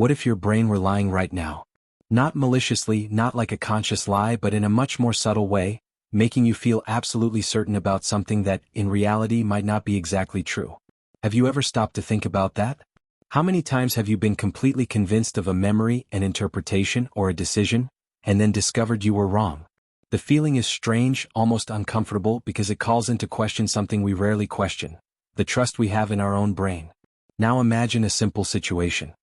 What if your brain were lying right now? Not maliciously, not like a conscious lie, but in a much more subtle way, making you feel absolutely certain about something that, in reality, might not be exactly true. Have you ever stopped to think about that? How many times have you been completely convinced of a memory, an interpretation, or a decision, and then discovered you were wrong? The feeling is strange, almost uncomfortable, because it calls into question something we rarely question: the trust we have in our own brain. Now imagine a simple situation.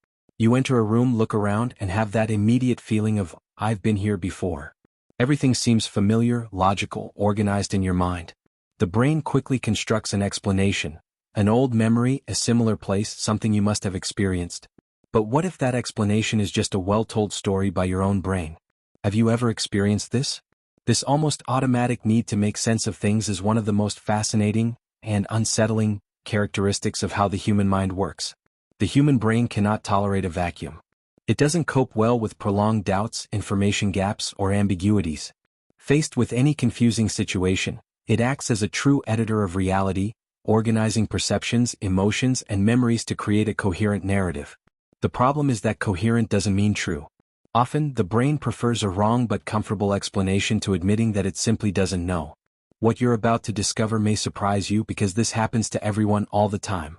You enter a room, look around, and have that immediate feeling of, "I've been here before." Everything seems familiar, logical, organized in your mind. The brain quickly constructs an explanation: an old memory, a similar place, something you must have experienced. But what if that explanation is just a well-told story by your own brain? Have you ever experienced this? This almost automatic need to make sense of things is one of the most fascinating and unsettling characteristics of how the human mind works. The human brain cannot tolerate a vacuum. It doesn't cope well with prolonged doubts, information gaps, or ambiguities. Faced with any confusing situation, it acts as a true editor of reality, organizing perceptions, emotions, and memories to create a coherent narrative. The problem is that coherent doesn't mean true. Often, the brain prefers a wrong but comfortable explanation to admitting that it simply doesn't know. What you're about to discover may surprise you, because this happens to everyone all the time.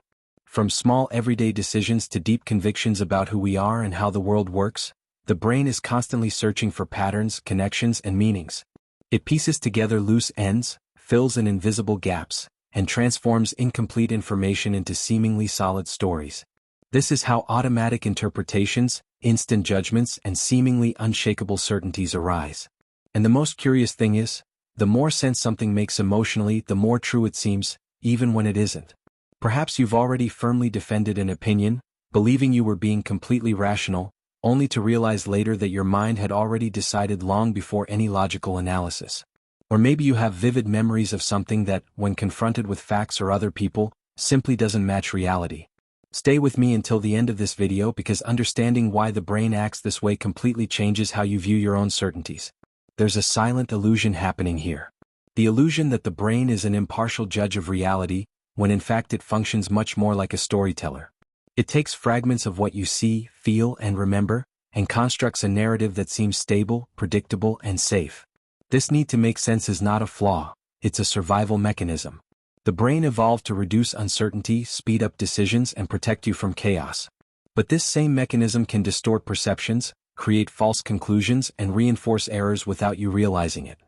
From small everyday decisions to deep convictions about who we are and how the world works, the brain is constantly searching for patterns, connections, and meanings. It pieces together loose ends, fills in invisible gaps, and transforms incomplete information into seemingly solid stories. This is how automatic interpretations, instant judgments, and seemingly unshakable certainties arise. And the most curious thing is, the more sense something makes emotionally, the more true it seems, even when it isn't. Perhaps you've already firmly defended an opinion, believing you were being completely rational, only to realize later that your mind had already decided long before any logical analysis. Or maybe you have vivid memories of something that, when confronted with facts or other people, simply doesn't match reality. Stay with me until the end of this video, because understanding why the brain acts this way completely changes how you view your own certainties. There's a silent illusion happening here. The illusion that the brain is an impartial judge of reality, when in fact it functions much more like a storyteller. It takes fragments of what you see, feel, and remember, and constructs a narrative that seems stable, predictable, and safe. This need to make sense is not a flaw, it's a survival mechanism. The brain evolved to reduce uncertainty, speed up decisions, and protect you from chaos. But this same mechanism can distort perceptions, create false conclusions, and reinforce errors without you realizing it.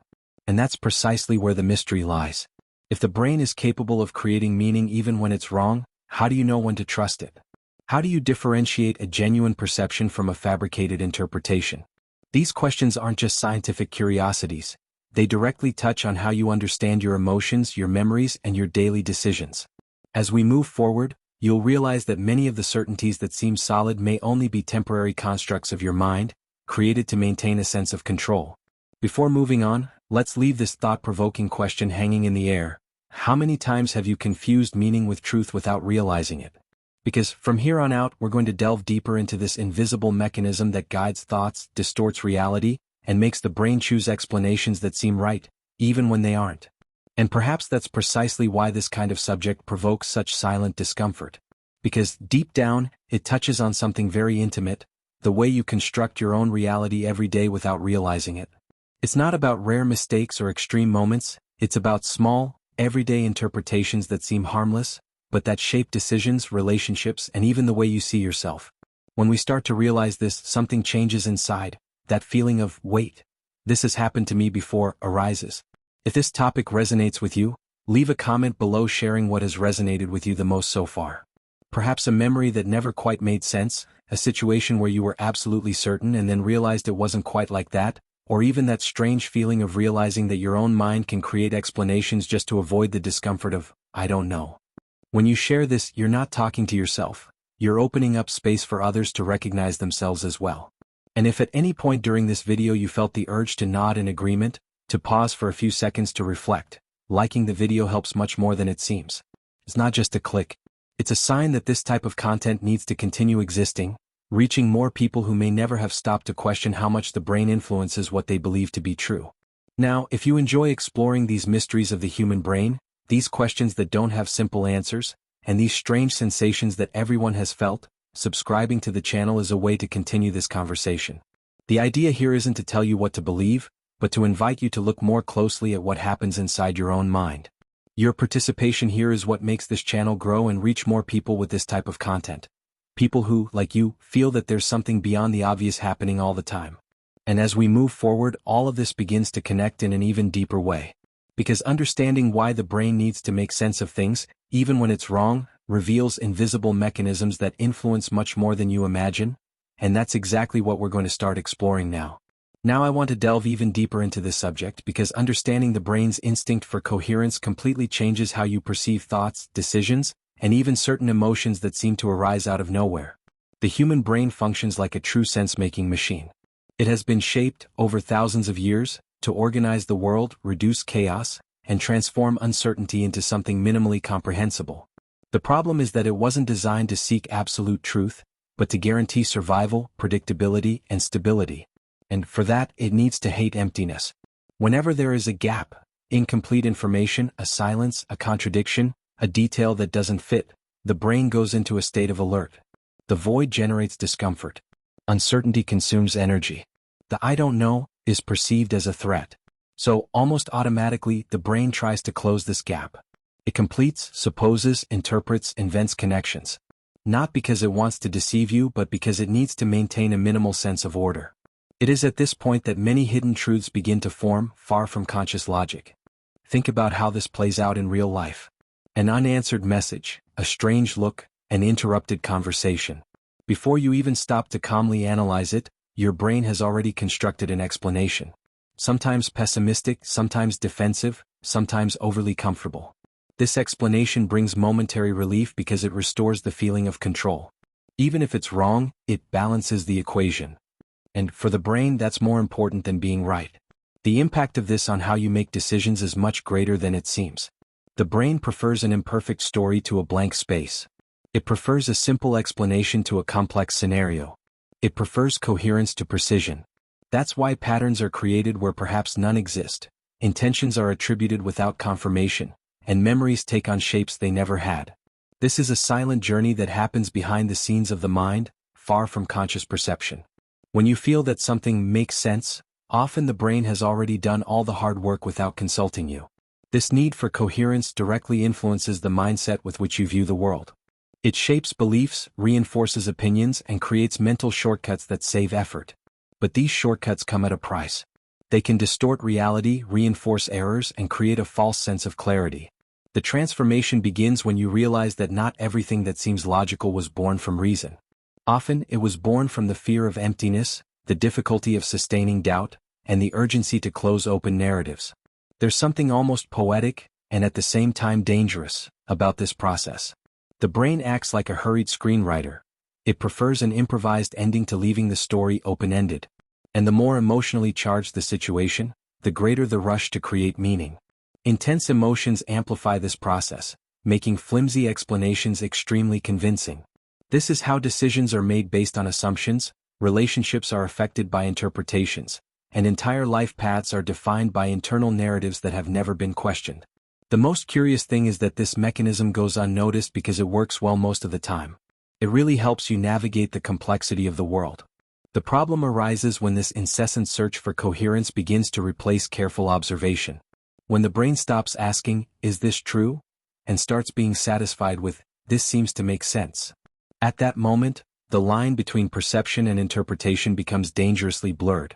And that's precisely where the mystery lies. If the brain is capable of creating meaning even when it's wrong, how do you know when to trust it? How do you differentiate a genuine perception from a fabricated interpretation? These questions aren't just scientific curiosities. They directly touch on how you understand your emotions, your memories, and your daily decisions. As we move forward, you'll realize that many of the certainties that seem solid may only be temporary constructs of your mind, created to maintain a sense of control. Before moving on, let's leave this thought-provoking question hanging in the air. How many times have you confused meaning with truth without realizing it? Because from here on out, we're going to delve deeper into this invisible mechanism that guides thoughts, distorts reality, and makes the brain choose explanations that seem right, even when they aren't. And perhaps that's precisely why this kind of subject provokes such silent discomfort. Because deep down, it touches on something very intimate: the way you construct your own reality every day without realizing it. It's not about rare mistakes or extreme moments, it's about small, everyday interpretations that seem harmless, but that shape decisions, relationships, and even the way you see yourself. When we start to realize this, something changes inside. That feeling of, wait, this has happened to me before, arises. If this topic resonates with you, leave a comment below sharing what has resonated with you the most so far. Perhaps a memory that never quite made sense, a situation where you were absolutely certain and then realized it wasn't quite like that, or even that strange feeling of realizing that your own mind can create explanations just to avoid the discomfort of, I don't know. When you share this, you're not talking to yourself. You're opening up space for others to recognize themselves as well. And if at any point during this video you felt the urge to nod in agreement, to pause for a few seconds to reflect, liking the video helps much more than it seems. It's not just a click. It's a sign that this type of content needs to continue existing, reaching more people who may never have stopped to question how much the brain influences what they believe to be true. Now, if you enjoy exploring these mysteries of the human brain, these questions that don't have simple answers, and these strange sensations that everyone has felt, subscribing to the channel is a way to continue this conversation. The idea here isn't to tell you what to believe, but to invite you to look more closely at what happens inside your own mind. Your participation here is what makes this channel grow and reach more people with this type of content. People who, like you, feel that there's something beyond the obvious happening all the time. And as we move forward, all of this begins to connect in an even deeper way. Because understanding why the brain needs to make sense of things, even when it's wrong, reveals invisible mechanisms that influence much more than you imagine, and that's exactly what we're going to start exploring now. Now I want to delve even deeper into this subject because understanding the brain's instinct for coherence completely changes how you perceive thoughts, decisions, and even certain emotions that seem to arise out of nowhere. The human brain functions like a true sense-making machine. It has been shaped, over thousands of years, to organize the world, reduce chaos, and transform uncertainty into something minimally comprehensible. The problem is that it wasn't designed to seek absolute truth, but to guarantee survival, predictability, and stability. And for that, it needs to hate emptiness. Whenever there is a gap, incomplete information, a silence, a contradiction, a detail that doesn't fit, the brain goes into a state of alert. The void generates discomfort. Uncertainty consumes energy. The I don't know is perceived as a threat. So, almost automatically, the brain tries to close this gap. It completes, supposes, interprets, invents connections. Not because it wants to deceive you, but because it needs to maintain a minimal sense of order. It is at this point that many hidden truths begin to form, far from conscious logic. Think about how this plays out in real life. An unanswered message, a strange look, an interrupted conversation. Before you even stop to calmly analyze it, your brain has already constructed an explanation. Sometimes pessimistic, sometimes defensive, sometimes overly comfortable. This explanation brings momentary relief because it restores the feeling of control. Even if it's wrong, it balances the equation. And for the brain, that's more important than being right. The impact of this on how you make decisions is much greater than it seems. The brain prefers an imperfect story to a blank space. It prefers a simple explanation to a complex scenario. It prefers coherence to precision. That's why patterns are created where perhaps none exist, intentions are attributed without confirmation, and memories take on shapes they never had. This is a silent journey that happens behind the scenes of the mind, far from conscious perception. When you feel that something makes sense, often the brain has already done all the hard work without consulting you. This need for coherence directly influences the mindset with which you view the world. It shapes beliefs, reinforces opinions, and creates mental shortcuts that save effort. But these shortcuts come at a price. They can distort reality, reinforce errors, and create a false sense of clarity. The transformation begins when you realize that not everything that seems logical was born from reason. Often, it was born from the fear of emptiness, the difficulty of sustaining doubt, and the urgency to close open narratives. There's something almost poetic, and at the same time dangerous, about this process. The brain acts like a hurried screenwriter. It prefers an improvised ending to leaving the story open-ended. And the more emotionally charged the situation, the greater the rush to create meaning. Intense emotions amplify this process, making flimsy explanations extremely convincing. This is how decisions are made based on assumptions, relationships are affected by interpretations, and entire life paths are defined by internal narratives that have never been questioned. The most curious thing is that this mechanism goes unnoticed because it works well most of the time. It really helps you navigate the complexity of the world. The problem arises when this incessant search for coherence begins to replace careful observation. When the brain stops asking, "Is this true?" and starts being satisfied with, "This seems to make sense." At that moment, the line between perception and interpretation becomes dangerously blurred.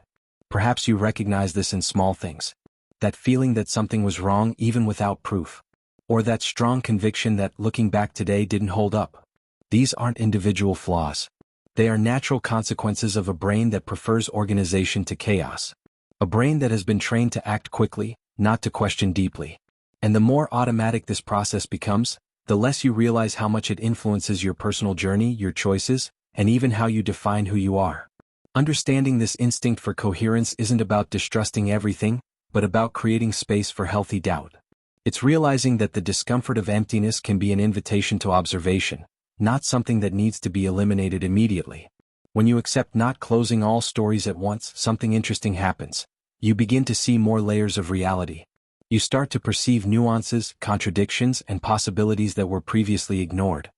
Perhaps you recognize this in small things. That feeling that something was wrong even without proof. Or that strong conviction that looking back today didn't hold up. These aren't individual flaws. They are natural consequences of a brain that prefers organization to chaos. A brain that has been trained to act quickly, not to question deeply. And the more automatic this process becomes, the less you realize how much it influences your personal journey, your choices, and even how you define who you are. Understanding this instinct for coherence isn't about distrusting everything, but about creating space for healthy doubt. It's realizing that the discomfort of emptiness can be an invitation to observation, not something that needs to be eliminated immediately. When you accept not closing all stories at once, something interesting happens. You begin to see more layers of reality. You start to perceive nuances, contradictions, and possibilities that were previously ignored.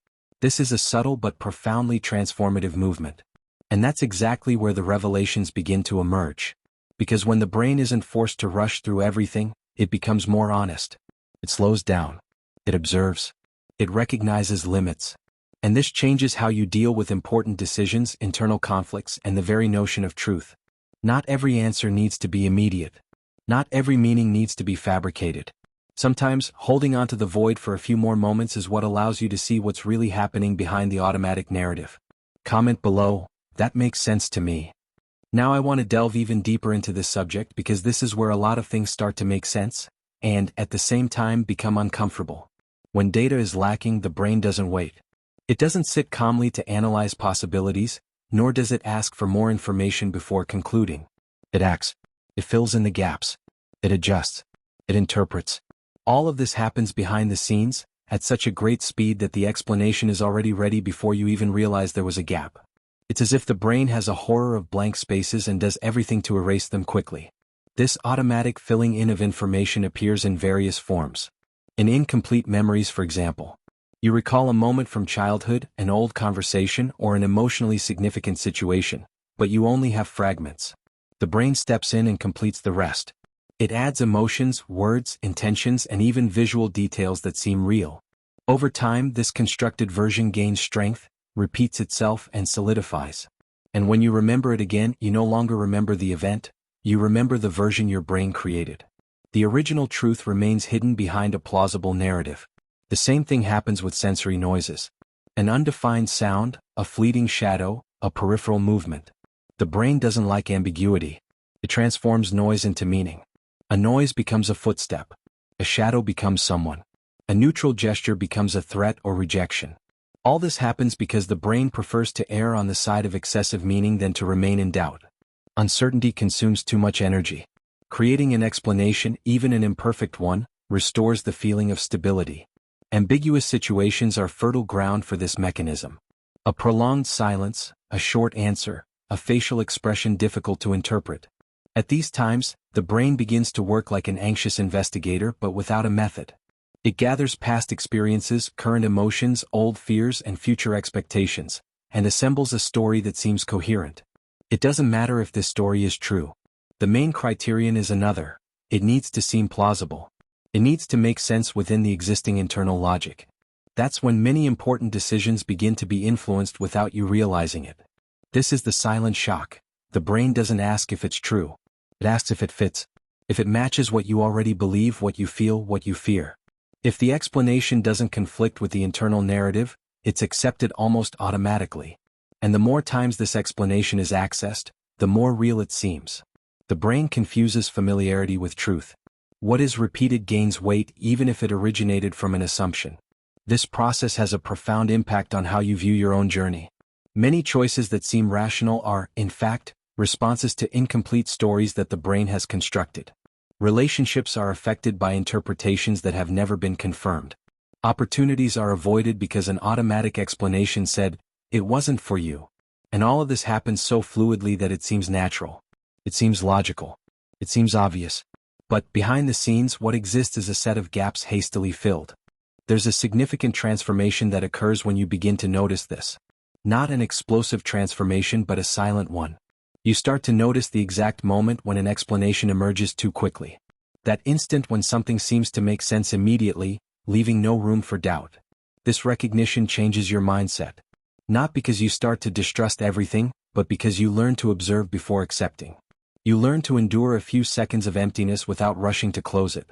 This is a subtle but profoundly transformative movement. And that's exactly where the revelations begin to emerge. Because when the brain isn't forced to rush through everything, it becomes more honest. It slows down. It observes. It recognizes limits. And this changes how you deal with important decisions, internal conflicts, and the very notion of truth. Not every answer needs to be immediate. Not every meaning needs to be fabricated. Sometimes, holding on to the void for a few more moments is what allows you to see what's really happening behind the automatic narrative. Comment below, that makes sense to me. Now I want to delve even deeper into this subject because this is where a lot of things start to make sense, and, at the same time, become uncomfortable. When data is lacking, the brain doesn't wait. It doesn't sit calmly to analyze possibilities, nor does it ask for more information before concluding. It acts. It fills in the gaps. It adjusts. It interprets. All of this happens behind the scenes, at such a great speed that the explanation is already ready before you even realize there was a gap. It's as if the brain has a horror of blank spaces and does everything to erase them quickly. This automatic filling in of information appears in various forms. In incomplete memories, for example. You recall a moment from childhood, an old conversation, or an emotionally significant situation, but you only have fragments. The brain steps in and completes the rest. It adds emotions, words, intentions, and even visual details that seem real. Over time, this constructed version gains strength, repeats itself, and solidifies. And when you remember it again, you no longer remember the event, you remember the version your brain created. The original truth remains hidden behind a plausible narrative. The same thing happens with sensory noises. An undefined sound, a fleeting shadow, a peripheral movement. The brain doesn't like ambiguity. It transforms noise into meaning. A noise becomes a footstep. A shadow becomes someone. A neutral gesture becomes a threat or rejection. All this happens because the brain prefers to err on the side of excessive meaning than to remain in doubt. Uncertainty consumes too much energy. Creating an explanation, even an imperfect one, restores the feeling of stability. Ambiguous situations are fertile ground for this mechanism. A prolonged silence, a short answer, a facial expression difficult to interpret. At these times, the brain begins to work like an anxious investigator but without a method. It gathers past experiences, current emotions, old fears, and future expectations, and assembles a story that seems coherent. It doesn't matter if this story is true. The main criterion is another. It needs to seem plausible. It needs to make sense within the existing internal logic. That's when many important decisions begin to be influenced without you realizing it. This is the silent shock. The brain doesn't ask if it's true. It asks if it fits. If it matches what you already believe, what you feel, what you fear. If the explanation doesn't conflict with the internal narrative, it's accepted almost automatically. And the more times this explanation is accessed, the more real it seems. The brain confuses familiarity with truth. What is repeated gains weight even if it originated from an assumption. This process has a profound impact on how you view your own journey. Many choices that seem rational are, in fact, responses to incomplete stories that the brain has constructed. Relationships are affected by interpretations that have never been confirmed. Opportunities are avoided because an automatic explanation said, "It wasn't for you." And all of this happens so fluidly that it seems natural. It seems logical. It seems obvious. But behind the scenes, what exists is a set of gaps hastily filled. There's a significant transformation that occurs when you begin to notice this. Not an explosive transformation but a silent one. You start to notice the exact moment when an explanation emerges too quickly. That instant when something seems to make sense immediately, leaving no room for doubt. This recognition changes your mindset. Not because you start to distrust everything, but because you learn to observe before accepting. You learn to endure a few seconds of emptiness without rushing to close it.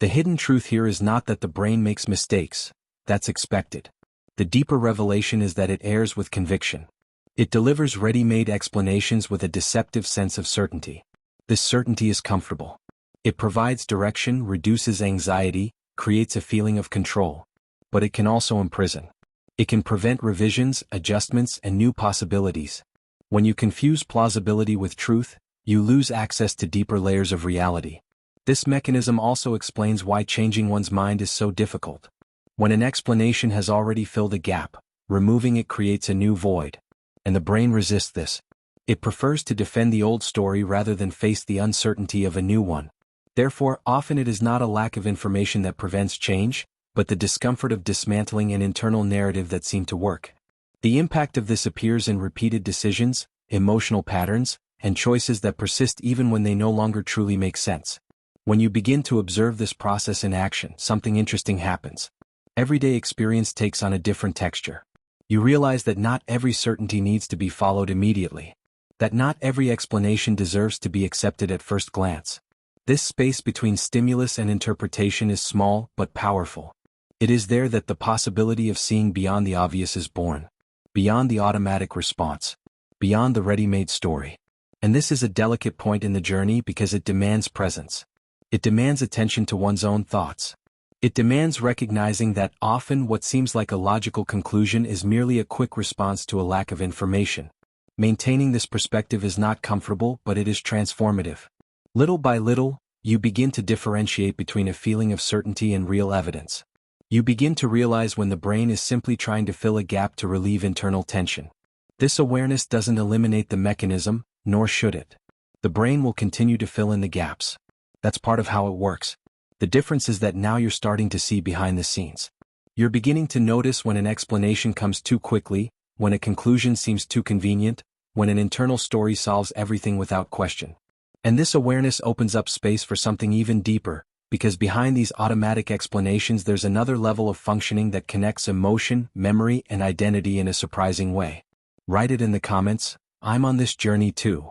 The hidden truth here is not that the brain makes mistakes. That's expected. The deeper revelation is that it errs with conviction. It delivers ready-made explanations with a deceptive sense of certainty. This certainty is comfortable. It provides direction, reduces anxiety, creates a feeling of control. But it can also imprison. It can prevent revisions, adjustments, and new possibilities. When you confuse plausibility with truth, you lose access to deeper layers of reality. This mechanism also explains why changing one's mind is so difficult. When an explanation has already filled a gap, removing it creates a new void. And the brain resists this. It prefers to defend the old story rather than face the uncertainty of a new one. Therefore, often it is not a lack of information that prevents change, but the discomfort of dismantling an internal narrative that seemed to work. The impact of this appears in repeated decisions, emotional patterns, and choices that persist even when they no longer truly make sense. When you begin to observe this process in action, something interesting happens. Everyday experience takes on a different texture. You realize that not every certainty needs to be followed immediately. That not every explanation deserves to be accepted at first glance. This space between stimulus and interpretation is small but powerful. It is there that the possibility of seeing beyond the obvious is born. Beyond the automatic response. Beyond the ready-made story. And this is a delicate point in the journey because it demands presence. It demands attention to one's own thoughts. It demands recognizing that often what seems like a logical conclusion is merely a quick response to a lack of information. Maintaining this perspective is not comfortable, but it is transformative. Little by little, you begin to differentiate between a feeling of certainty and real evidence. You begin to realize when the brain is simply trying to fill a gap to relieve internal tension. This awareness doesn't eliminate the mechanism, nor should it. The brain will continue to fill in the gaps. That's part of how it works. The difference is that now you're starting to see behind the scenes. You're beginning to notice when an explanation comes too quickly, when a conclusion seems too convenient, when an internal story solves everything without question. And this awareness opens up space for something even deeper, because behind these automatic explanations there's another level of functioning that connects emotion, memory, and identity in a surprising way. Write it in the comments. I'm on this journey too.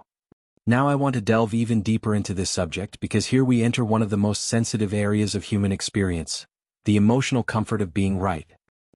Now I want to delve even deeper into this subject because here we enter one of the most sensitive areas of human experience, the emotional comfort of being right.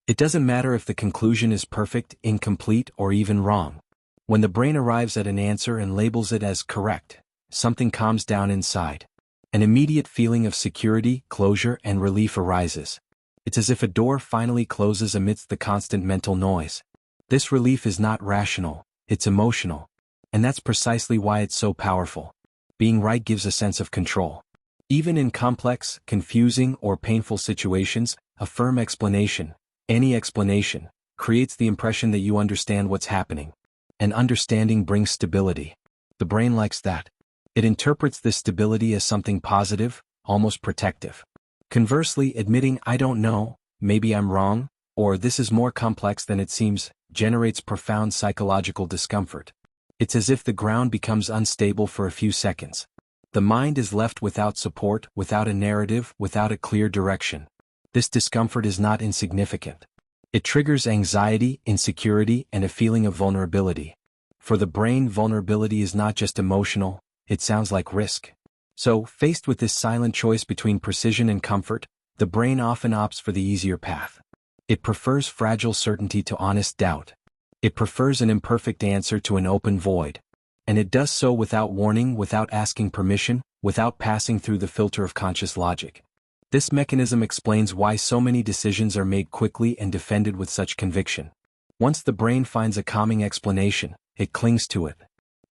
It doesn't matter if the conclusion is perfect, incomplete, or even wrong. When the brain arrives at an answer and labels it as correct, something calms down inside. An immediate feeling of security, closure, and relief arises. It's as if a door finally closes amidst the constant mental noise. This relief is not rational, it's emotional. And that's precisely why it's so powerful. Being right gives a sense of control. Even in complex, confusing, or painful situations, a firm explanation, any explanation, creates the impression that you understand what's happening. And understanding brings stability. The brain likes that. It interprets this stability as something positive, almost protective. Conversely, admitting "I don't know, maybe I'm wrong," or "this is more complex than it seems," generates profound psychological discomfort. It's as if the ground becomes unstable for a few seconds. The mind is left without support, without a narrative, without a clear direction. This discomfort is not insignificant. It triggers anxiety, insecurity, and a feeling of vulnerability. For the brain, vulnerability is not just emotional, it sounds like risk. So, faced with this silent choice between precision and comfort, the brain often opts for the easier path. It prefers fragile certainty to honest doubt. It prefers an imperfect answer to an open void. And it does so without warning, without asking permission, without passing through the filter of conscious logic. This mechanism explains why so many decisions are made quickly and defended with such conviction. Once the brain finds a calming explanation, it clings to it.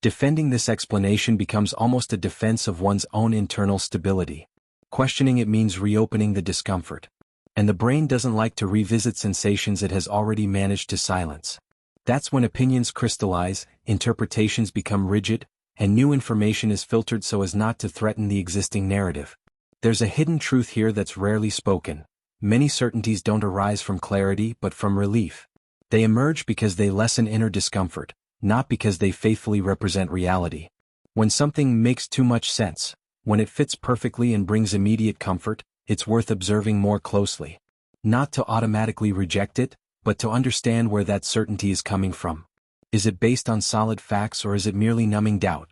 Defending this explanation becomes almost a defense of one's own internal stability. Questioning it means reopening the discomfort. And the brain doesn't like to revisit sensations it has already managed to silence. That's when opinions crystallize, interpretations become rigid, and new information is filtered so as not to threaten the existing narrative. There's a hidden truth here that's rarely spoken. Many certainties don't arise from clarity but from relief. They emerge because they lessen inner discomfort, not because they faithfully represent reality. When something makes too much sense, when it fits perfectly and brings immediate comfort, it's worth observing more closely. Not to automatically reject it, but to understand where that certainty is coming from. Is it based on solid facts or is it merely numbing doubt?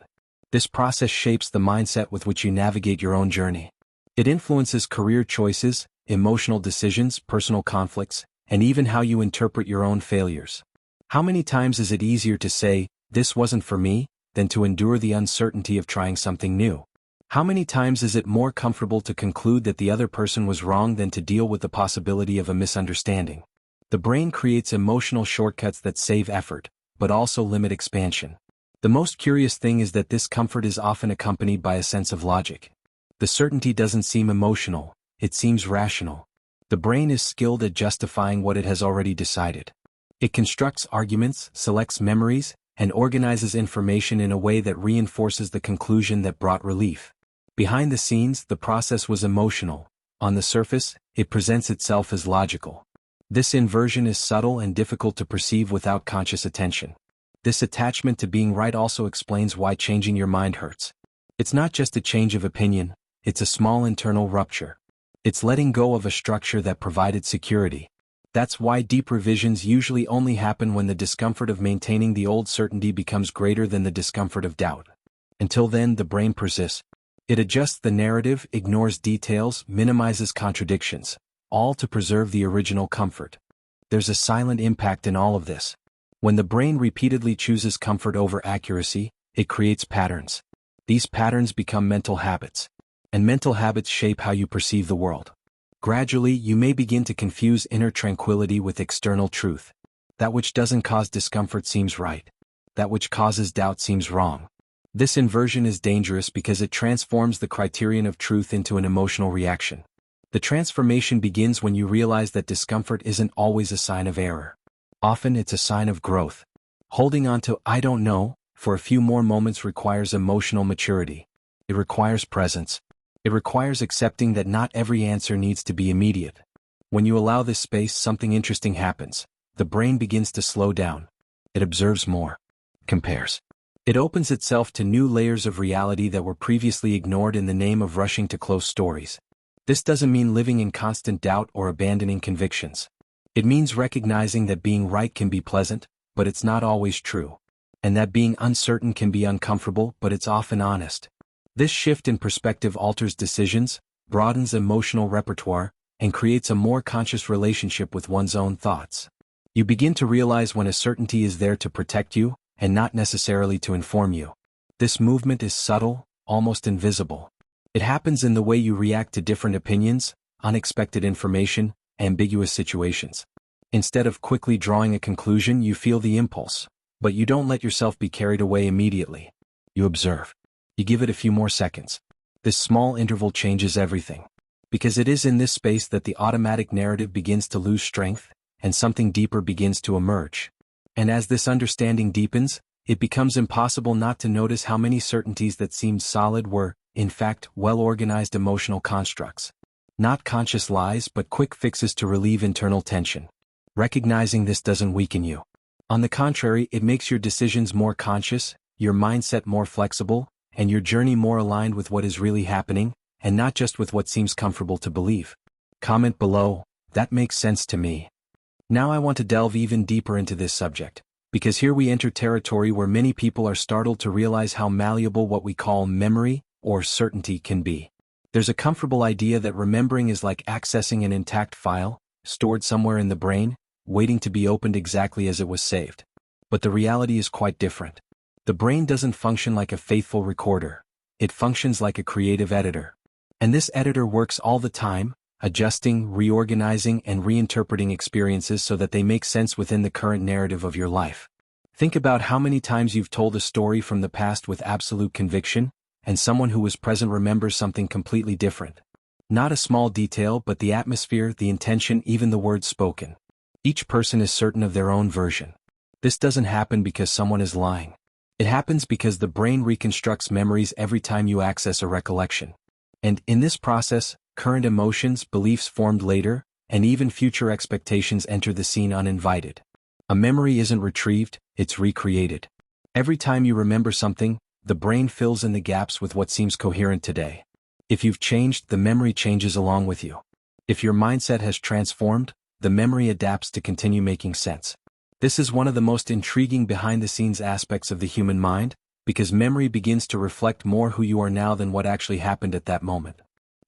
This process shapes the mindset with which you navigate your own journey. It influences career choices, emotional decisions, personal conflicts, and even how you interpret your own failures. How many times is it easier to say, "This wasn't for me," than to endure the uncertainty of trying something new? How many times is it more comfortable to conclude that the other person was wrong than to deal with the possibility of a misunderstanding? The brain creates emotional shortcuts that save effort, but also limit expansion. The most curious thing is that this comfort is often accompanied by a sense of logic. The certainty doesn't seem emotional, it seems rational. The brain is skilled at justifying what it has already decided. It constructs arguments, selects memories, and organizes information in a way that reinforces the conclusion that brought relief. Behind the scenes, the process was emotional, On the surface, it presents itself as logical. This inversion is subtle and difficult to perceive without conscious attention. This attachment to being right also explains why changing your mind hurts. It's not just a change of opinion, it's a small internal rupture. It's letting go of a structure that provided security. That's why deep revisions usually only happen when the discomfort of maintaining the old certainty becomes greater than the discomfort of doubt. Until then, the brain persists. It adjusts the narrative, ignores details, minimizes contradictions, all to preserve the original comfort. There's a silent impact in all of this. When the brain repeatedly chooses comfort over accuracy, it creates patterns. These patterns become mental habits. And mental habits shape how you perceive the world. Gradually, you may begin to confuse inner tranquility with external truth. That which doesn't cause discomfort seems right. That which causes doubt seems wrong. This inversion is dangerous because it transforms the criterion of truth into an emotional reaction. The transformation begins when you realize that discomfort isn't always a sign of error. Often it's a sign of growth. Holding on to "I don't know" for a few more moments requires emotional maturity. It requires presence. It requires accepting that not every answer needs to be immediate. When you allow this space, something interesting happens. The brain begins to slow down. It observes more. Compares. It opens itself to new layers of reality that were previously ignored in the name of rushing to close stories. This doesn't mean living in constant doubt or abandoning convictions. It means recognizing that being right can be pleasant, but it's not always true. And that being uncertain can be uncomfortable, but it's often honest. This shift in perspective alters decisions, broadens emotional repertoire, and creates a more conscious relationship with one's own thoughts. You begin to realize when a certainty is there to protect you, and not necessarily to inform you. This movement is subtle, almost invisible. It happens in the way you react to different opinions, unexpected information, ambiguous situations. Instead of quickly drawing a conclusion, you feel the impulse, but you don't let yourself be carried away immediately. You observe. You give it a few more seconds. This small interval changes everything. Because it is in this space that the automatic narrative begins to lose strength, and something deeper begins to emerge. And as this understanding deepens, it becomes impossible not to notice how many certainties that seemed solid were, in fact, well-organized emotional constructs. Not conscious lies, but quick fixes to relieve internal tension. Recognizing this doesn't weaken you. On the contrary, it makes your decisions more conscious, your mindset more flexible, and your journey more aligned with what is really happening, and not just with what seems comfortable to believe. Comment below, "That makes sense to me." Now I want to delve even deeper into this subject, because here we enter territory where many people are startled to realize how malleable what we call memory, or certainty, can be. There's a comfortable idea that remembering is like accessing an intact file, stored somewhere in the brain, waiting to be opened exactly as it was saved. But the reality is quite different. The brain doesn't function like a faithful recorder. It functions like a creative editor. And this editor works all the time, adjusting, reorganizing, and reinterpreting experiences so that they make sense within the current narrative of your life. Think about how many times you've told a story from the past with absolute conviction, and someone who was present remembers something completely different. Not a small detail, but the atmosphere, the intention, even the words spoken. Each person is certain of their own version. This doesn't happen because someone is lying. It happens because the brain reconstructs memories every time you access a recollection. And in this process, current emotions, beliefs formed later, and even future expectations enter the scene uninvited. A memory isn't retrieved, it's recreated. Every time you remember something, the brain fills in the gaps with what seems coherent today. If you've changed, the memory changes along with you. If your mindset has transformed, the memory adapts to continue making sense. This is one of the most intriguing behind-the-scenes aspects of the human mind, because memory begins to reflect more who you are now than what actually happened at that moment.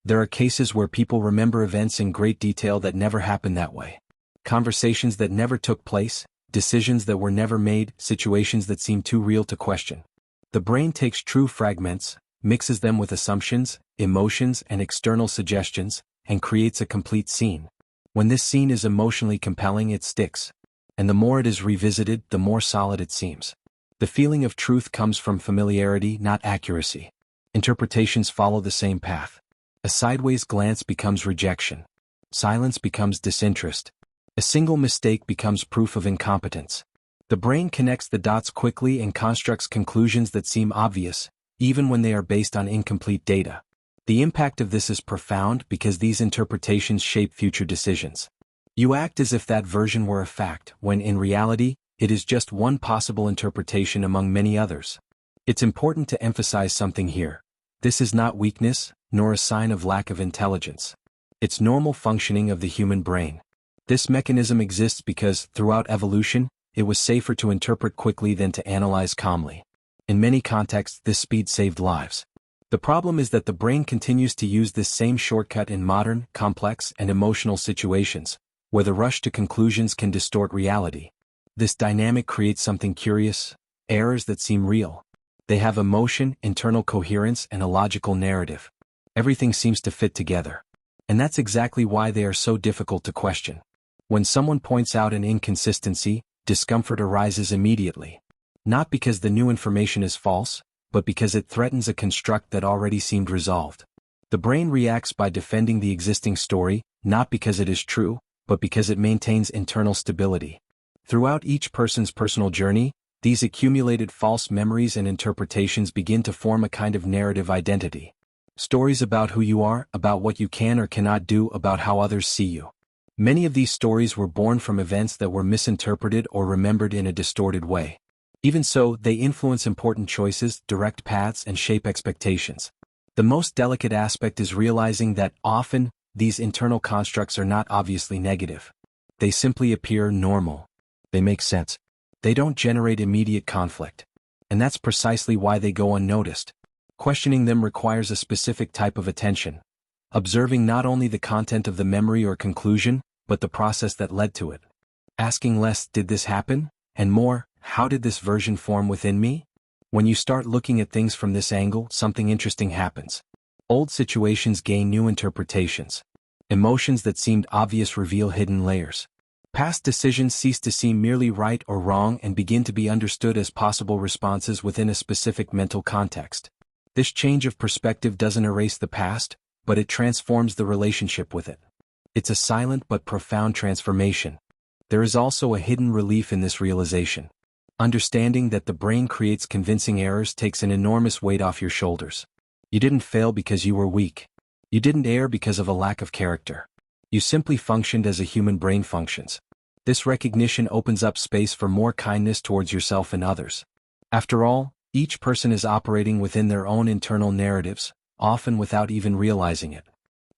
There are cases where people remember events in great detail that never happened that way. Conversations that never took place, decisions that were never made, situations that seem too real to question. The brain takes true fragments, mixes them with assumptions, emotions, and external suggestions, and creates a complete scene. When this scene is emotionally compelling, it sticks. And the more it is revisited, the more solid it seems. The feeling of truth comes from familiarity, not accuracy. Interpretations follow the same path. A sideways glance becomes rejection. Silence becomes disinterest. A single mistake becomes proof of incompetence. The brain connects the dots quickly and constructs conclusions that seem obvious, even when they are based on incomplete data. The impact of this is profound because these interpretations shape future decisions. You act as if that version were a fact, when in reality, it is just one possible interpretation among many others. It's important to emphasize something here. This is not weakness, nor a sign of lack of intelligence. It's normal functioning of the human brain. This mechanism exists because, throughout evolution, it was safer to interpret quickly than to analyze calmly. In many contexts, this speed saved lives. The problem is that the brain continues to use this same shortcut in modern, complex, and emotional situations, where the rush to conclusions can distort reality. This dynamic creates something curious: errors that seem real. They have emotion, internal coherence, and a logical narrative. Everything seems to fit together. And that's exactly why they are so difficult to question. When someone points out an inconsistency, discomfort arises immediately. Not because the new information is false, but because it threatens a construct that already seemed resolved. The brain reacts by defending the existing story, not because it is true, but because it maintains internal stability. Throughout each person's personal journey, these accumulated false memories and interpretations begin to form a kind of narrative identity. Stories about who you are, about what you can or cannot do, about how others see you. Many of these stories were born from events that were misinterpreted or remembered in a distorted way. Even so, they influence important choices, direct paths, and shape expectations. The most delicate aspect is realizing that often, these internal constructs are not obviously negative. They simply appear normal. They make sense. They don't generate immediate conflict. And that's precisely why they go unnoticed. Questioning them requires a specific type of attention. Observing not only the content of the memory or conclusion, but the process that led to it. Asking less, did this happen? And more, how did this version form within me? When you start looking at things from this angle, something interesting happens. Old situations gain new interpretations. Emotions that seemed obvious reveal hidden layers. Past decisions cease to seem merely right or wrong and begin to be understood as possible responses within a specific mental context. This change of perspective doesn't erase the past, but it transforms the relationship with it. It's a silent but profound transformation. There is also a hidden relief in this realization. Understanding that the brain creates convincing errors takes an enormous weight off your shoulders. You didn't fail because you were weak. You didn't err because of a lack of character. You simply functioned as a human brain functions. This recognition opens up space for more kindness towards yourself and others. After all, each person is operating within their own internal narratives, often without even realizing it.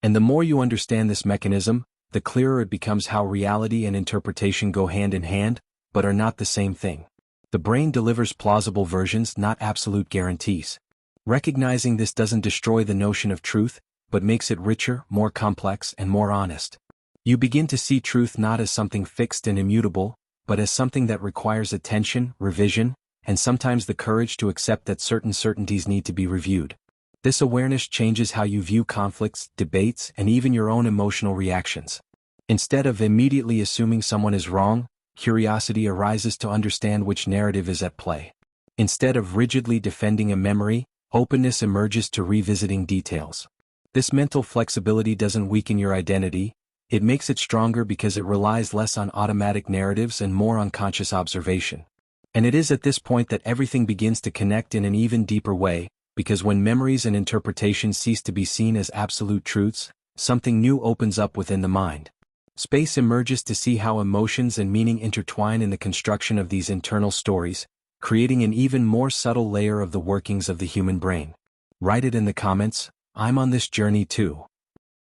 And the more you understand this mechanism, the clearer it becomes how reality and interpretation go hand in hand, but are not the same thing. The brain delivers plausible versions, not absolute guarantees. Recognizing this doesn't destroy the notion of truth, but makes it richer, more complex, and more honest. You begin to see truth not as something fixed and immutable, but as something that requires attention, revision, and sometimes the courage to accept that certain certainties need to be reviewed. This awareness changes how you view conflicts, debates, and even your own emotional reactions. Instead of immediately assuming someone is wrong, curiosity arises to understand which narrative is at play. Instead of rigidly defending a memory, openness emerges to revisiting details. This mental flexibility doesn't weaken your identity, it makes it stronger because it relies less on automatic narratives and more on conscious observation. And it is at this point that everything begins to connect in an even deeper way, because when memories and interpretations cease to be seen as absolute truths, something new opens up within the mind. Space emerges to see how emotions and meaning intertwine in the construction of these internal stories, creating an even more subtle layer of the workings of the human brain. Write it in the comments. I'm on this journey too.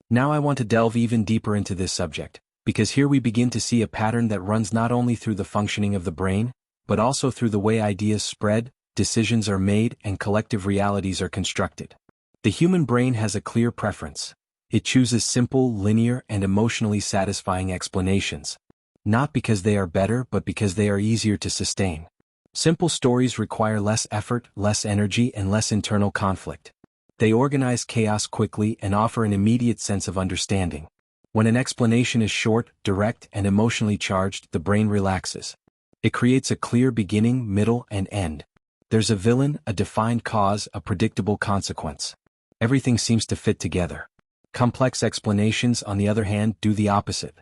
Now I want to delve even deeper into this subject, because here we begin to see a pattern that runs not only through the functioning of the brain, but also through the way ideas spread, decisions are made, and collective realities are constructed. The human brain has a clear preference. It chooses simple, linear, and emotionally satisfying explanations. Not because they are better, but because they are easier to sustain. Simple stories require less effort, less energy, and less internal conflict. They organize chaos quickly and offer an immediate sense of understanding. When an explanation is short, direct, and emotionally charged, the brain relaxes. It creates a clear beginning, middle, and end. There's a villain, a defined cause, a predictable consequence. Everything seems to fit together. Complex explanations, on the other hand, do the opposite.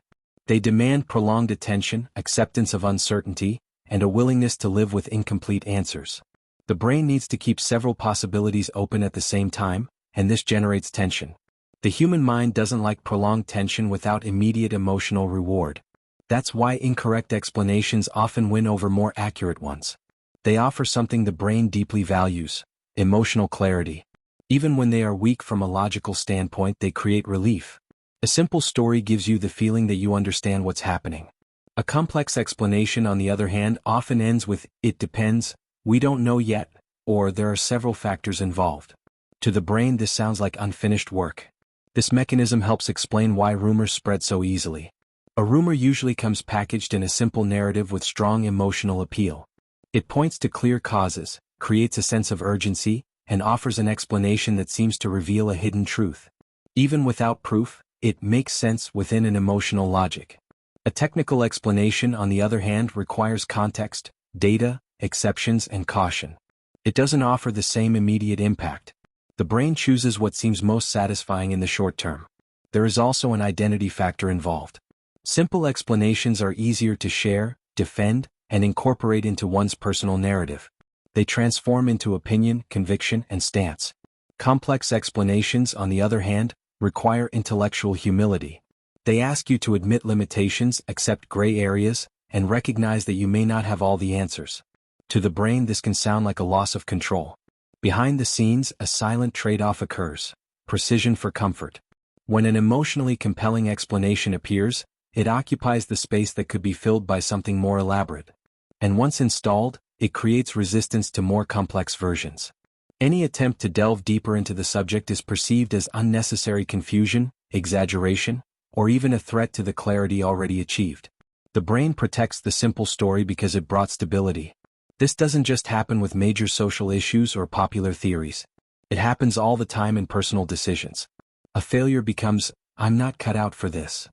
They demand prolonged attention, acceptance of uncertainty, and a willingness to live with incomplete answers. The brain needs to keep several possibilities open at the same time, and this generates tension. The human mind doesn't like prolonged tension without immediate emotional reward. That's why incorrect explanations often win over more accurate ones. They offer something the brain deeply values: emotional clarity. Even when they are weak from a logical standpoint, they create relief. A simple story gives you the feeling that you understand what's happening. A complex explanation, on the other hand, often ends with, "It depends," "We don't know yet," or "There are several factors involved." To the brain, this sounds like unfinished work. This mechanism helps explain why rumors spread so easily. A rumor usually comes packaged in a simple narrative with strong emotional appeal. It points to clear causes, creates a sense of urgency, and offers an explanation that seems to reveal a hidden truth. Even without proof, it makes sense within an emotional logic. A technical explanation, on the other hand, requires context, data, exceptions, and caution. It doesn't offer the same immediate impact. The brain chooses what seems most satisfying in the short term. There is also an identity factor involved. Simple explanations are easier to share, defend, and incorporate into one's personal narrative. They transform into opinion, conviction, and stance. Complex explanations, on the other hand, require intellectual humility. They ask you to admit limitations, accept gray areas, and recognize that you may not have all the answers. To the brain, this can sound like a loss of control. Behind the scenes, a silent trade-off occurs: precision for comfort. When an emotionally compelling explanation appears, it occupies the space that could be filled by something more elaborate. And once installed, it creates resistance to more complex versions. Any attempt to delve deeper into the subject is perceived as unnecessary confusion, exaggeration, or even a threat to the clarity already achieved. The brain protects the simple story because it brought stability. This doesn't just happen with major social issues or popular theories. It happens all the time in personal decisions. A failure becomes, "I'm not cut out for this."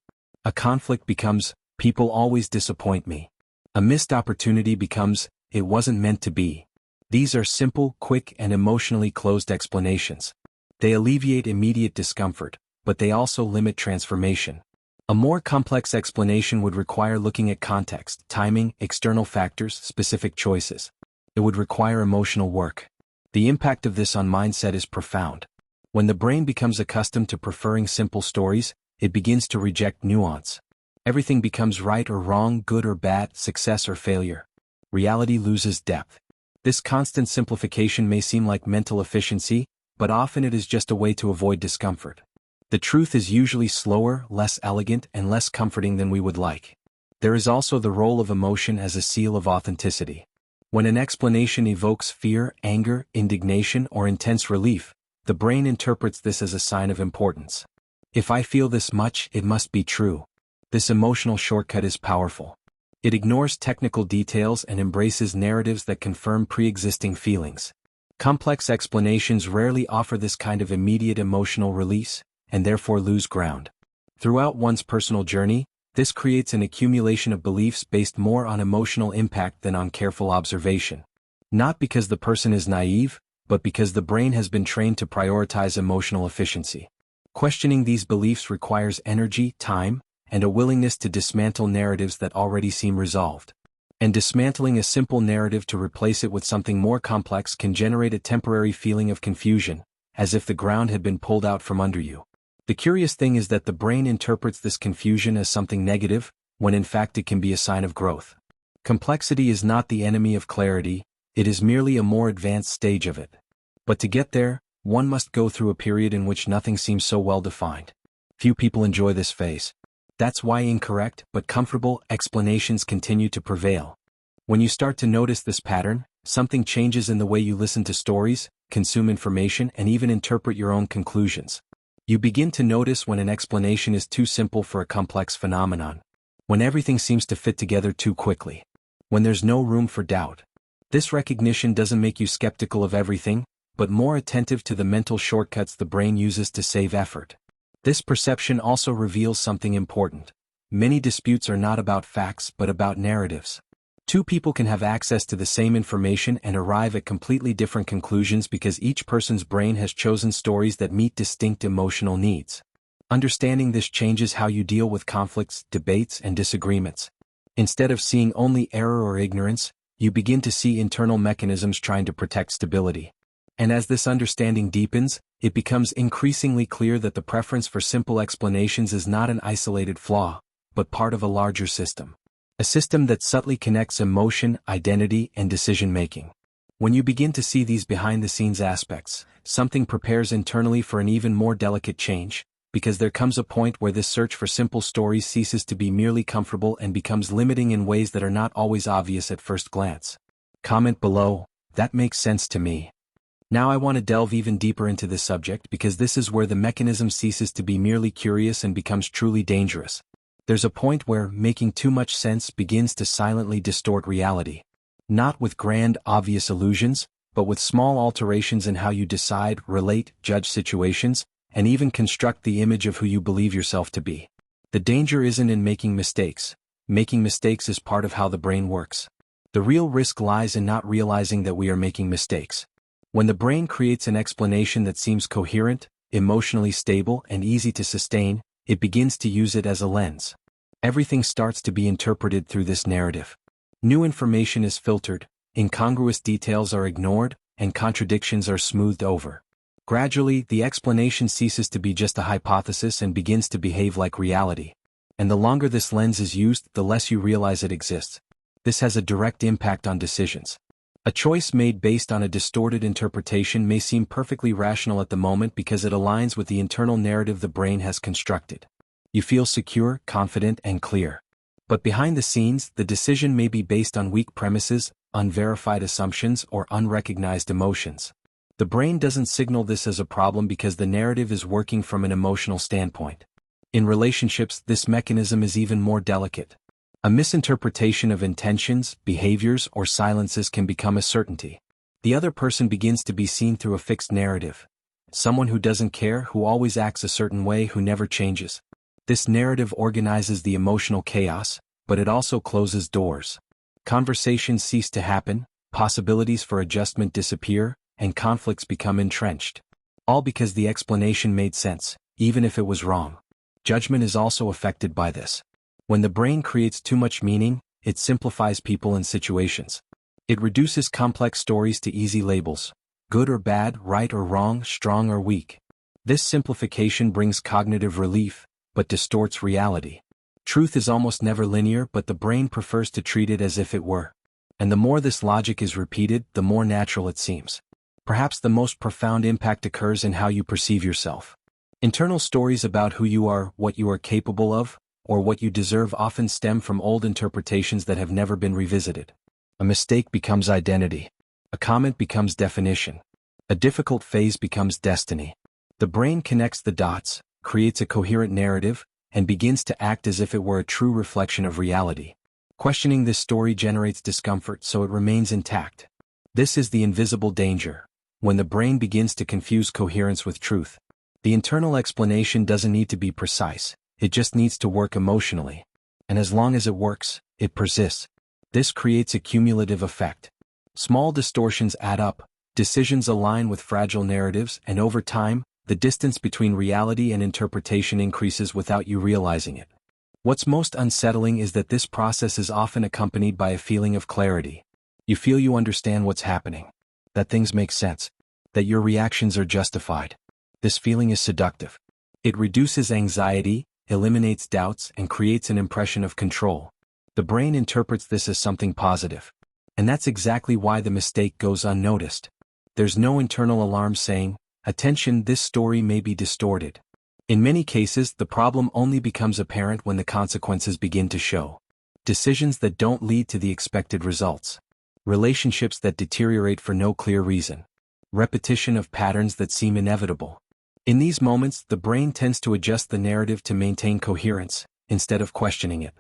A conflict becomes, "People always disappoint me." A missed opportunity becomes, "It wasn't meant to be." These are simple, quick, and emotionally closed explanations. They alleviate immediate discomfort, but they also limit transformation. A more complex explanation would require looking at context, timing, external factors, specific choices. It would require emotional work. The impact of this on mindset is profound. When the brain becomes accustomed to preferring simple stories, it begins to reject nuance. Everything becomes right or wrong, good or bad, success or failure. Reality loses depth. This constant simplification may seem like mental efficiency, but often it is just a way to avoid discomfort. The truth is usually slower, less elegant, and less comforting than we would like. There is also the role of emotion as a seal of authenticity. When an explanation evokes fear, anger, indignation, or intense relief, the brain interprets this as a sign of importance. "If I feel this much, it must be true." This emotional shortcut is powerful. It ignores technical details and embraces narratives that confirm pre-existing feelings. Complex explanations rarely offer this kind of immediate emotional release, and therefore lose ground. Throughout one's personal journey, this creates an accumulation of beliefs based more on emotional impact than on careful observation. Not because the person is naive, but because the brain has been trained to prioritize emotional efficiency. Questioning these beliefs requires energy, time, and a willingness to dismantle narratives that already seem resolved. And dismantling a simple narrative to replace it with something more complex can generate a temporary feeling of confusion, as if the ground had been pulled out from under you. The curious thing is that the brain interprets this confusion as something negative, when in fact it can be a sign of growth. Complexity is not the enemy of clarity, it is merely a more advanced stage of it. But to get there, one must go through a period in which nothing seems so well defined. Few people enjoy this phase. That's why incorrect, but comfortable, explanations continue to prevail. When you start to notice this pattern, something changes in the way you listen to stories, consume information, and even interpret your own conclusions. You begin to notice when an explanation is too simple for a complex phenomenon. When everything seems to fit together too quickly. When there's no room for doubt. This recognition doesn't make you skeptical of everything, but more attentive to the mental shortcuts the brain uses to save effort. This perception also reveals something important. Many disputes are not about facts but about narratives. Two people can have access to the same information and arrive at completely different conclusions because each person's brain has chosen stories that meet distinct emotional needs. Understanding this changes how you deal with conflicts, debates, and disagreements. Instead of seeing only error or ignorance, you begin to see internal mechanisms trying to protect stability. And as this understanding deepens, it becomes increasingly clear that the preference for simple explanations is not an isolated flaw, but part of a larger system. A system that subtly connects emotion, identity, and decision-making. When you begin to see these behind-the-scenes aspects, something prepares internally for an even more delicate change, because there comes a point where this search for simple stories ceases to be merely comfortable and becomes limiting in ways that are not always obvious at first glance. Comment below, that makes sense to me. Now I want to delve even deeper into this subject because this is where the mechanism ceases to be merely curious and becomes truly dangerous. There's a point where making too much sense begins to silently distort reality. Not with grand, obvious illusions, but with small alterations in how you decide, relate, judge situations, and even construct the image of who you believe yourself to be. The danger isn't in making mistakes. Making mistakes is part of how the brain works. The real risk lies in not realizing that we are making mistakes. When the brain creates an explanation that seems coherent, emotionally stable, and easy to sustain, it begins to use it as a lens. Everything starts to be interpreted through this narrative. New information is filtered, incongruous details are ignored, and contradictions are smoothed over. Gradually, the explanation ceases to be just a hypothesis and begins to behave like reality. And the longer this lens is used, the less you realize it exists. This has a direct impact on decisions. A choice made based on a distorted interpretation may seem perfectly rational at the moment because it aligns with the internal narrative the brain has constructed. You feel secure, confident, and clear. But behind the scenes, the decision may be based on weak premises, unverified assumptions, or unrecognized emotions. The brain doesn't signal this as a problem because the narrative is working from an emotional standpoint. In relationships, this mechanism is even more delicate. A misinterpretation of intentions, behaviors, or silences can become a certainty. The other person begins to be seen through a fixed narrative. Someone who doesn't care, who always acts a certain way, who never changes. This narrative organizes the emotional chaos, but it also closes doors. Conversations cease to happen, possibilities for adjustment disappear, and conflicts become entrenched. All because the explanation made sense, even if it was wrong. Judgment is also affected by this. When the brain creates too much meaning, it simplifies people and situations. It reduces complex stories to easy labels: good or bad, right or wrong, strong or weak. This simplification brings cognitive relief, but distorts reality. Truth is almost never linear, but the brain prefers to treat it as if it were. And the more this logic is repeated, the more natural it seems. Perhaps the most profound impact occurs in how you perceive yourself. Internal stories about who you are, what you are capable of, or what you deserve often stem from old interpretations that have never been revisited. A mistake becomes identity. A comment becomes definition. A difficult phase becomes destiny. The brain connects the dots, creates a coherent narrative, and begins to act as if it were a true reflection of reality. Questioning this story generates discomfort, so it remains intact. This is the invisible danger. When the brain begins to confuse coherence with truth, the internal explanation doesn't need to be precise, it just needs to work emotionally. And as long as it works, it persists. This creates a cumulative effect. Small distortions add up, decisions align with fragile narratives, and over time, the distance between reality and interpretation increases without you realizing it. What's most unsettling is that this process is often accompanied by a feeling of clarity. You feel you understand what's happening, that things make sense, that your reactions are justified. This feeling is seductive. It reduces anxiety, eliminates doubts, and creates an impression of control. The brain interprets this as something positive. And that's exactly why the mistake goes unnoticed. There's no internal alarm saying, "Attention, this story may be distorted." In many cases, the problem only becomes apparent when the consequences begin to show. Decisions that don't lead to the expected results. Relationships that deteriorate for no clear reason. Repetition of patterns that seem inevitable. In these moments, the brain tends to adjust the narrative to maintain coherence, instead of questioning it.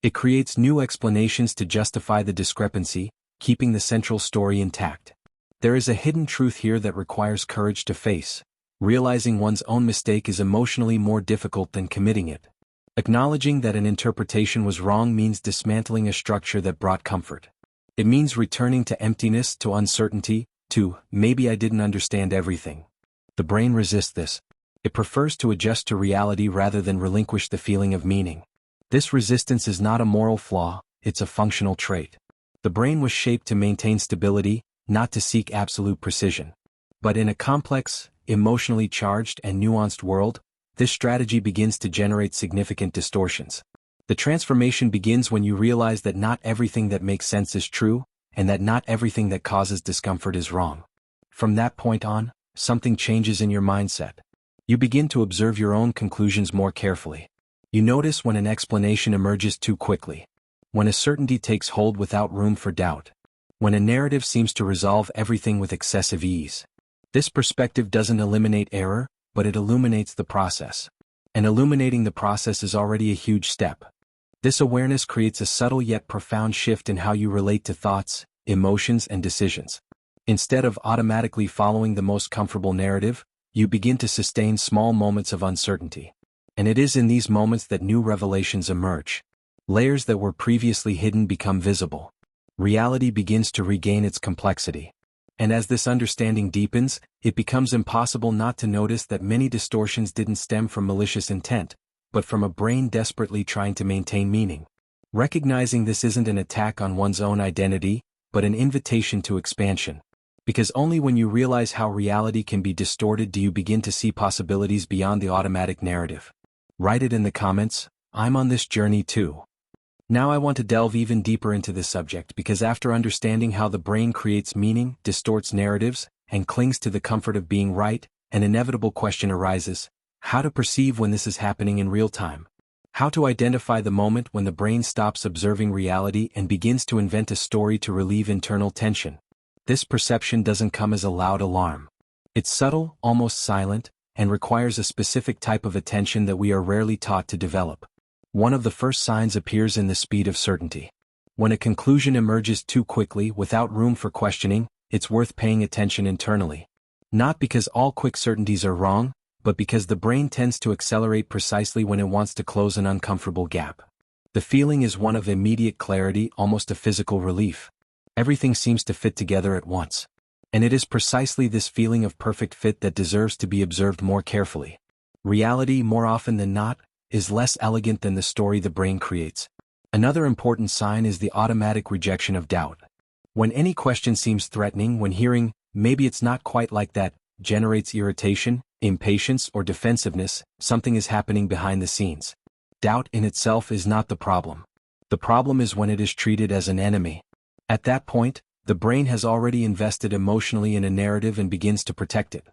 It creates new explanations to justify the discrepancy, keeping the central story intact. There is a hidden truth here that requires courage to face. Realizing one's own mistake is emotionally more difficult than committing it. Acknowledging that an interpretation was wrong means dismantling a structure that brought comfort. It means returning to emptiness, to uncertainty, to, "Maybe I didn't understand everything." The brain resists this. It prefers to adjust to reality rather than relinquish the feeling of meaning. This resistance is not a moral flaw, it's a functional trait. The brain was shaped to maintain stability, not to seek absolute precision. But in a complex, emotionally charged and nuanced world, this strategy begins to generate significant distortions. The transformation begins when you realize that not everything that makes sense is true, and that not everything that causes discomfort is wrong. From that point on, something changes in your mindset. You begin to observe your own conclusions more carefully. You notice when an explanation emerges too quickly, when a certainty takes hold without room for doubt, when a narrative seems to resolve everything with excessive ease. This perspective doesn't eliminate error, but it illuminates the process. And illuminating the process is already a huge step. This awareness creates a subtle yet profound shift in how you relate to thoughts, emotions, and decisions. Instead of automatically following the most comfortable narrative, you begin to sustain small moments of uncertainty. And it is in these moments that new revelations emerge. Layers that were previously hidden become visible. Reality begins to regain its complexity. And as this understanding deepens, it becomes impossible not to notice that many distortions didn't stem from malicious intent, but from a brain desperately trying to maintain meaning. Recognizing this isn't an attack on one's own identity, but an invitation to expansion. Because only when you realize how reality can be distorted do you begin to see possibilities beyond the automatic narrative. Write it in the comments, I'm on this journey too. Now I want to delve even deeper into this subject because after understanding how the brain creates meaning, distorts narratives, and clings to the comfort of being right, an inevitable question arises: how to perceive when this is happening in real time? How to identify the moment when the brain stops observing reality and begins to invent a story to relieve internal tension? This perception doesn't come as a loud alarm. It's subtle, almost silent, and requires a specific type of attention that we are rarely taught to develop. One of the first signs appears in the speed of certainty. When a conclusion emerges too quickly without room for questioning, it's worth paying attention internally. Not because all quick certainties are wrong, but because the brain tends to accelerate precisely when it wants to close an uncomfortable gap. The feeling is one of immediate clarity, almost a physical relief. Everything seems to fit together at once. And it is precisely this feeling of perfect fit that deserves to be observed more carefully. Reality, more often than not, is less elegant than the story the brain creates. Another important sign is the automatic rejection of doubt. When any question seems threatening, when hearing, "maybe it's not quite like that," generates irritation, impatience, or defensiveness, something is happening behind the scenes. Doubt in itself is not the problem. The problem is when it is treated as an enemy. At that point, the brain has already invested emotionally in a narrative and begins to protect it.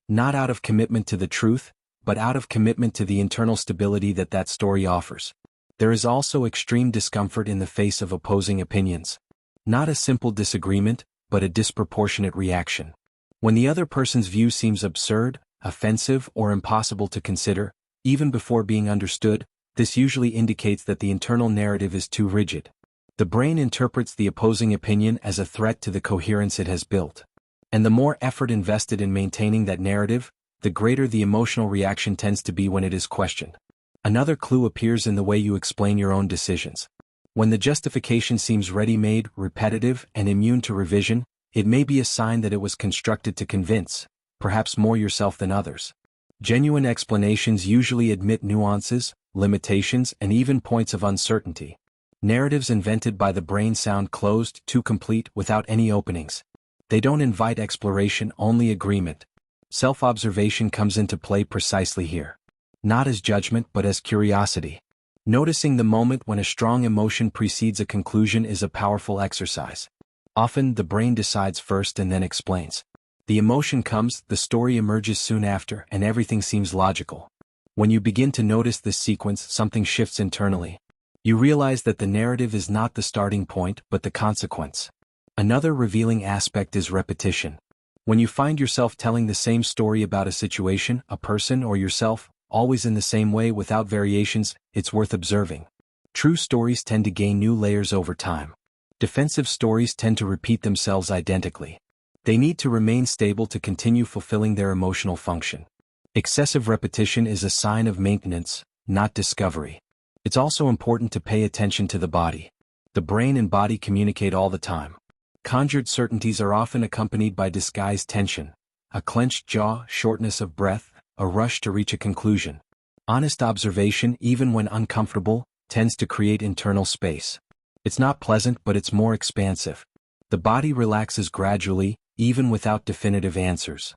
Not out of commitment to the truth, but out of commitment to the internal stability that story offers. There is also extreme discomfort in the face of opposing opinions. Not a simple disagreement, but a disproportionate reaction. When the other person's view seems absurd, offensive, or impossible to consider, even before being understood, this usually indicates that the internal narrative is too rigid. The brain interprets the opposing opinion as a threat to the coherence it has built. And the more effort invested in maintaining that narrative, the greater the emotional reaction tends to be when it is questioned. Another clue appears in the way you explain your own decisions. When the justification seems ready-made, repetitive, and immune to revision, it may be a sign that it was constructed to convince, perhaps more yourself than others. Genuine explanations usually admit nuances, limitations, and even points of uncertainty. Narratives invented by the brain sound closed, too complete, without any openings. They don't invite exploration, only agreement. Self-observation comes into play precisely here. Not as judgment but as curiosity. Noticing the moment when a strong emotion precedes a conclusion is a powerful exercise. Often the brain decides first and then explains. The emotion comes, the story emerges soon after, and everything seems logical. When you begin to notice this sequence, something shifts internally. You realize that the narrative is not the starting point but the consequence. Another revealing aspect is repetition. When you find yourself telling the same story about a situation, a person, or yourself, always in the same way without variations, it's worth observing. True stories tend to gain new layers over time. Defensive stories tend to repeat themselves identically. They need to remain stable to continue fulfilling their emotional function. Excessive repetition is a sign of maintenance, not discovery. It's also important to pay attention to the body. The brain and body communicate all the time. Conjured certainties are often accompanied by disguised tension, a clenched jaw, shortness of breath, a rush to reach a conclusion. Honest observation, even when uncomfortable, tends to create internal space. It's not pleasant, but it's more expansive. The body relaxes gradually, even without definitive answers.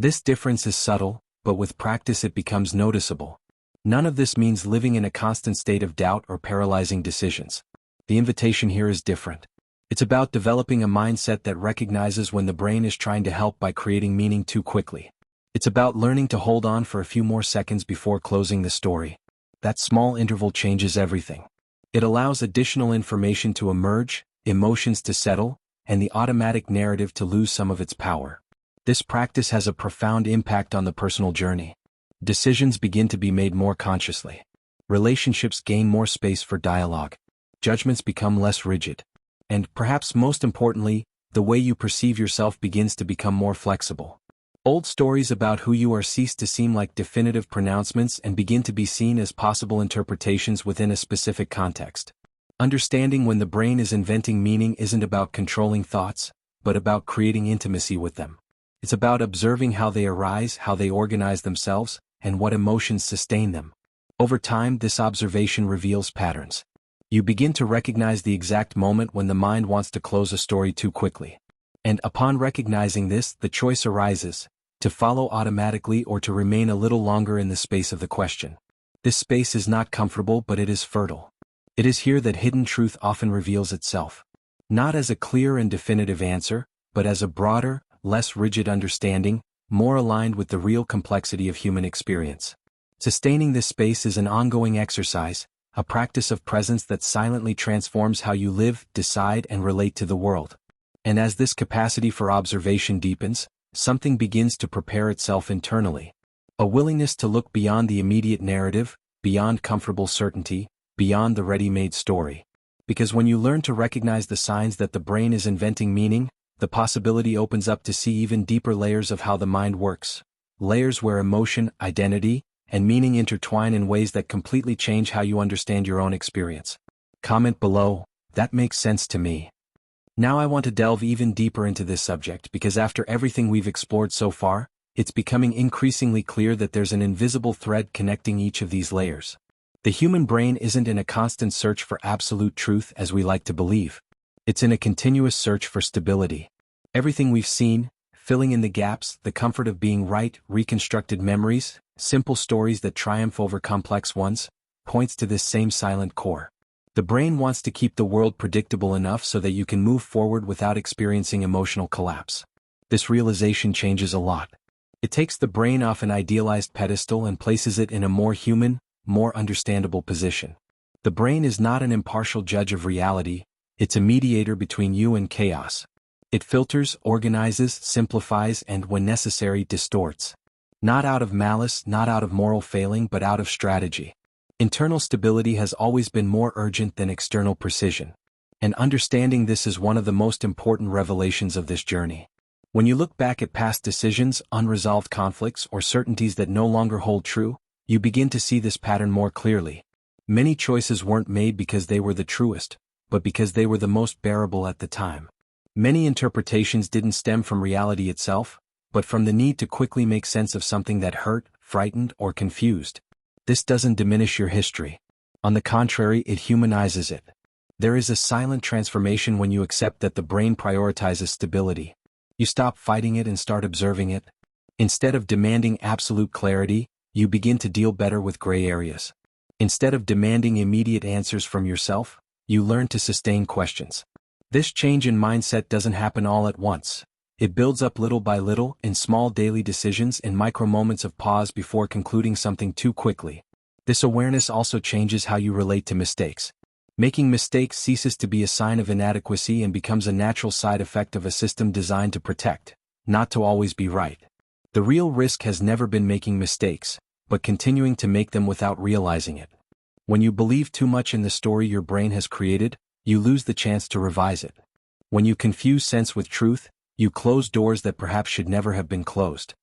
This difference is subtle, but with practice it becomes noticeable. None of this means living in a constant state of doubt or paralyzing decisions. The invitation here is different. It's about developing a mindset that recognizes when the brain is trying to help by creating meaning too quickly. It's about learning to hold on for a few more seconds before closing the story. That small interval changes everything. It allows additional information to emerge, emotions to settle, and the automatic narrative to lose some of its power. This practice has a profound impact on the personal journey. Decisions begin to be made more consciously. Relationships gain more space for dialogue. Judgments become less rigid. And, perhaps most importantly, the way you perceive yourself begins to become more flexible. Old stories about who you are cease to seem like definitive pronouncements and begin to be seen as possible interpretations within a specific context. Understanding when the brain is inventing meaning isn't about controlling thoughts, but about creating intimacy with them. It's about observing how they arise, how they organize themselves, and what emotions sustain them. Over time, this observation reveals patterns. You begin to recognize the exact moment when the mind wants to close a story too quickly. And upon recognizing this, the choice arises, to follow automatically or to remain a little longer in the space of the question. This space is not comfortable, but it is fertile. It is here that hidden truth often reveals itself. Not as a clear and definitive answer, but as a broader, less rigid understanding, more aligned with the real complexity of human experience. Sustaining this space is an ongoing exercise, a practice of presence that silently transforms how you live, decide, and relate to the world. And as this capacity for observation deepens, something begins to prepare itself internally. A willingness to look beyond the immediate narrative, beyond comfortable certainty, beyond the ready-made story. Because when you learn to recognize the signs that the brain is inventing meaning, the possibility opens up to see even deeper layers of how the mind works. Layers where emotion, identity, and meaning intertwine in ways that completely change how you understand your own experience. Comment below, that makes sense to me. Now I want to delve even deeper into this subject because after everything we've explored so far, it's becoming increasingly clear that there's an invisible thread connecting each of these layers. The human brain isn't in a constant search for absolute truth as we like to believe. It's in a continuous search for stability. Everything we've seen, filling in the gaps, the comfort of being right, reconstructed memories, simple stories that triumph over complex ones, points to this same silent core. The brain wants to keep the world predictable enough so that you can move forward without experiencing emotional collapse. This realization changes a lot. It takes the brain off an idealized pedestal and places it in a more human, more understandable position. The brain is not an impartial judge of reality, it's a mediator between you and chaos. It filters, organizes, simplifies, and when necessary, distorts. Not out of malice, not out of moral failing, but out of strategy. Internal stability has always been more urgent than external precision. And understanding this is one of the most important revelations of this journey. When you look back at past decisions, unresolved conflicts, or certainties that no longer hold true, you begin to see this pattern more clearly. Many choices weren't made because they were the truest, but because they were the most bearable at the time. Many interpretations didn't stem from reality itself, but from the need to quickly make sense of something that hurt, frightened, or confused. This doesn't diminish your history. On the contrary, it humanizes it. There is a silent transformation when you accept that the brain prioritizes stability. You stop fighting it and start observing it. Instead of demanding absolute clarity, you begin to deal better with gray areas. Instead of demanding immediate answers from yourself, you learn to sustain questions. This change in mindset doesn't happen all at once. It builds up little by little, in small daily decisions, in micro moments of pause before concluding something too quickly. This awareness also changes how you relate to mistakes. Making mistakes ceases to be a sign of inadequacy and becomes a natural side effect of a system designed to protect, not to always be right. The real risk has never been making mistakes, but continuing to make them without realizing it. When you believe too much in the story your brain has created, you lose the chance to revise it. When you confuse sense with truth, you close doors that perhaps should never have been closed.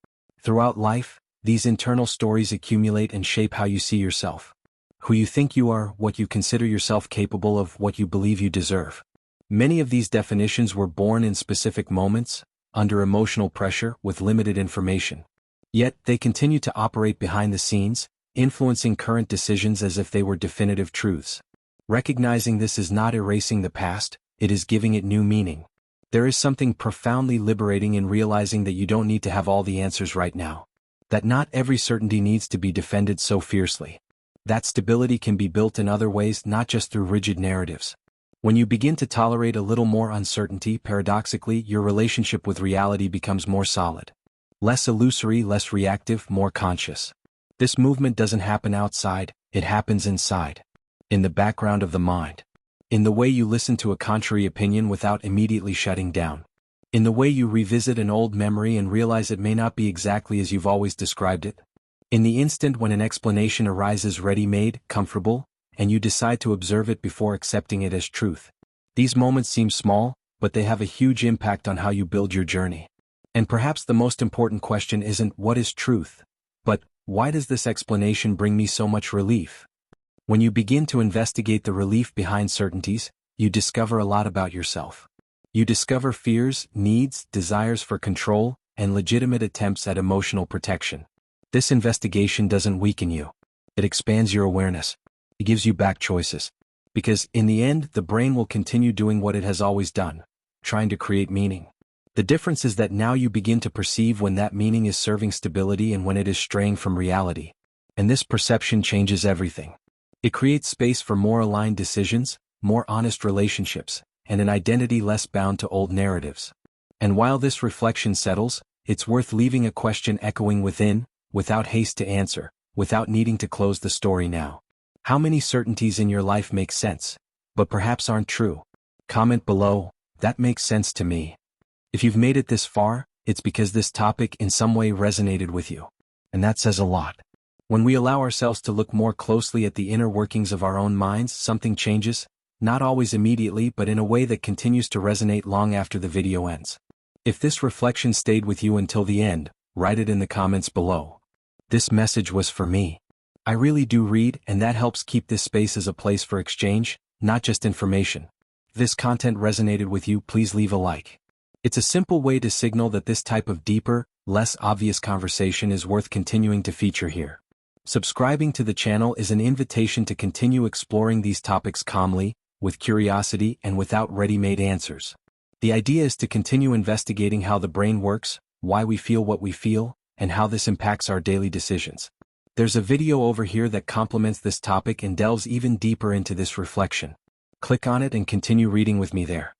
Throughout life, these internal stories accumulate and shape how you see yourself. Who you think you are, what you consider yourself capable of, what you believe you deserve. Many of these definitions were born in specific moments, under emotional pressure, with limited information. Yet, they continue to operate behind the scenes, influencing current decisions as if they were definitive truths. Recognizing this is not erasing the past, it is giving it new meaning. There is something profoundly liberating in realizing that you don't need to have all the answers right now. That not every certainty needs to be defended so fiercely. That stability can be built in other ways, not just through rigid narratives. When you begin to tolerate a little more uncertainty, paradoxically, your relationship with reality becomes more solid. Less illusory, less reactive, more conscious. This movement doesn't happen outside, it happens inside. In the background of the mind. In the way you listen to a contrary opinion without immediately shutting down. In the way you revisit an old memory and realize it may not be exactly as you've always described it. In the instant when an explanation arises ready-made, comfortable, and you decide to observe it before accepting it as truth. These moments seem small, but they have a huge impact on how you build your journey. And perhaps the most important question isn't what is truth, but why does this explanation bring me so much relief? When you begin to investigate the relief behind certainties, you discover a lot about yourself. You discover fears, needs, desires for control, and legitimate attempts at emotional protection. This investigation doesn't weaken you. It expands your awareness. It gives you back choices. Because, in the end, the brain will continue doing what it has always done, trying to create meaning. The difference is that now you begin to perceive when that meaning is serving stability and when it is straying from reality. And this perception changes everything. It creates space for more aligned decisions, more honest relationships, and an identity less bound to old narratives. And while this reflection settles, it's worth leaving a question echoing within, without haste to answer, without needing to close the story now. How many certainties in your life make sense, but perhaps aren't true? Comment below, that makes sense to me. If you've made it this far, it's because this topic in some way resonated with you. And that says a lot. When we allow ourselves to look more closely at the inner workings of our own minds, something changes, not always immediately but in a way that continues to resonate long after the video ends. If this reflection stayed with you until the end, write it in the comments below. This message was for me. I really do read, and that helps keep this space as a place for exchange, not just information. If this content resonated with you, please leave a like. It's a simple way to signal that this type of deeper, less obvious conversation is worth continuing to feature here. Subscribing to the channel is an invitation to continue exploring these topics calmly, with curiosity and without ready-made answers. The idea is to continue investigating how the brain works, why we feel what we feel, and how this impacts our daily decisions. There's a video over here that complements this topic and delves even deeper into this reflection. Click on it and continue reading with me there.